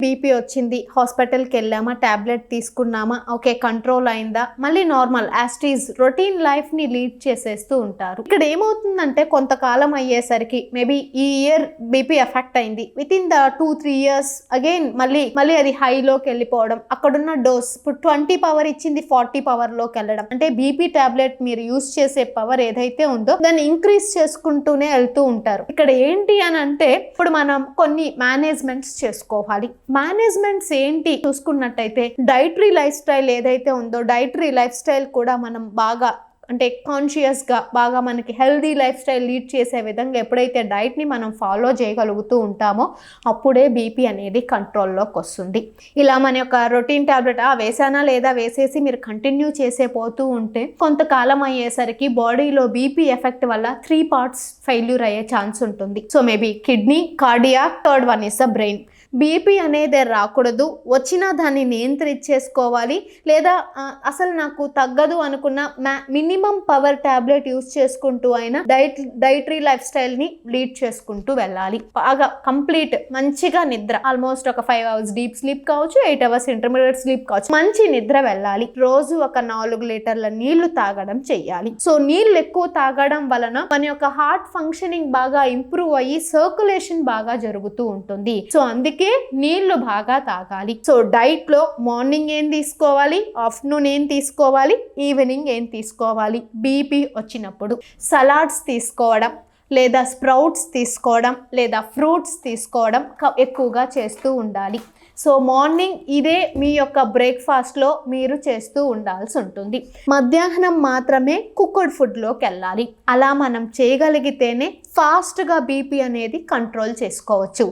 BP వచ్చింది, హాస్పిటల్కి వెళ్ళామా, టాబ్లెట్ తీసుకున్నామా, ఓకే కంట్రోల్ అయిందా, మళ్ళీ నార్మల్ యాస్టీజ్ రొటీన్ లైఫ్ని లీడ్ చేసేస్తూ ఉంటారు. ఇక్కడ ఏమవుతుందంటే కొంతకాలం అయ్యేసరికి మేబీ ఈ ఇయర్ బీపీ ఎఫెక్ట్ అయింది, with in the 2-3 years again మళ్ళీ అది హైలోకి వెళ్ళిపోవడం, అక్కడున్న డోస్ ఇప్పుడు 20 పవర్ ఇచ్చింది 40 పవర్లోకి వెళ్ళడం, అంటే బీపీ టాబ్లెట్ మీరు యూస్ చేసే పవర్ ఏదైతే ఉందో దాన్ని ఇంక్రీజ్ చేసుకుంటూనే వెళ్తూ ఉంటారు. ఇక్కడ ఏంటి అని అంటే ఇప్పుడు మనం కొన్ని మేనేజ్మెంట్స్ చేసుకోవాలి. మేనేజ్మెంట్స్ ఏంటి చూసుకున్నట్టయితే డైటరీ లైఫ్ స్టైల్ ఏదైతే ఉందో డైటరీ లైఫ్ స్టైల్ కూడా మనం బాగా అంటే కాన్షియస్గా బాగా మనకి హెల్దీ లైఫ్ స్టైల్ లీడ్ చేసే విధంగా ఎప్పుడైతే డైట్ని మనం ఫాలో చేయగలుగుతూ ఉంటామో అప్పుడే బీపీ అనేది కంట్రోల్లోకి వస్తుంది. ఇలా మన యొక్క రొటీన్ టాబ్లెట్ వేసానా లేదా వేసేసి మీరు కంటిన్యూ చేసే పోతూ ఉంటే కొంతకాలం అయ్యేసరికి బాడీలో బీపీ ఎఫెక్ట్ వల్ల 3 parts ఫెయిల్యూర్ అయ్యే ఛాన్స్ ఉంటుంది. So maybe kidney, cardiac, third one is the brain. BP అనేది రాకూడదు, వచ్చినా దాన్ని నియంత్రించేసుకోవాలి, లేదా అసలు నాకు తగ్గదు అనుకున్న మినిమం పవర్ టాబ్లెట్ యూస్ చేసుకుంటూ అయినా డైటరీ లైఫ్ స్టైల్ని లీడ్ చేసుకుంటూ వెళ్ళాలి. బాగా కంప్లీట్ మంచిగా నిద్ర, ఆల్మోస్ట్ ఒక 5 hours డీప్ స్లీప్ కావచ్చు, 8 hours ఇంటర్మీడియట్ స్లీప్ కావచ్చు, మంచి నిద్ర వెళ్ళాలి. రోజు ఒక 4 లీటర్ల నీళ్లు తాగడం చెయ్యాలి. సో నీళ్ళు ఎక్కువ తాగడం వలన మన యొక్క హార్ట్ ఫంక్షనింగ్ బాగా ఇంప్రూవ్ అయ్యి సర్క్యులేషన్ బాగా జరుగుతూ ఉంటుంది. సో అందుకే నీళ్లు బాగా తాగాలి. సో డైట్ లో మార్నింగ్ ఏం తీసుకోవాలి, ఆఫ్టర్నూన్ ఏం తీసుకోవాలి, ఈవినింగ్ ఏం తీసుకోవాలి. బీపీ వచ్చినప్పుడు సలాడ్స్ తీసుకోవడం, లేదా స్ప్రౌట్స్ తీసుకోవడం, లేదా ఫ్రూట్స్ తీసుకోవడం ఎక్కువగా చేస్తూ ఉండాలి. సో మార్నింగ్ ఇదే మీ యొక్క బ్రేక్ఫాస్ట్లో మీరు చేస్తూ ఉండాల్సి ఉంటుంది. మధ్యాహ్నం మాత్రమే కుక్డ్ ఫుడ్లోకి వెళ్ళాలి. అలా మనం చేయగలిగితేనే ఫాస్ట్గా బీపీ అనేది కంట్రోల్ చేసుకోవచ్చు.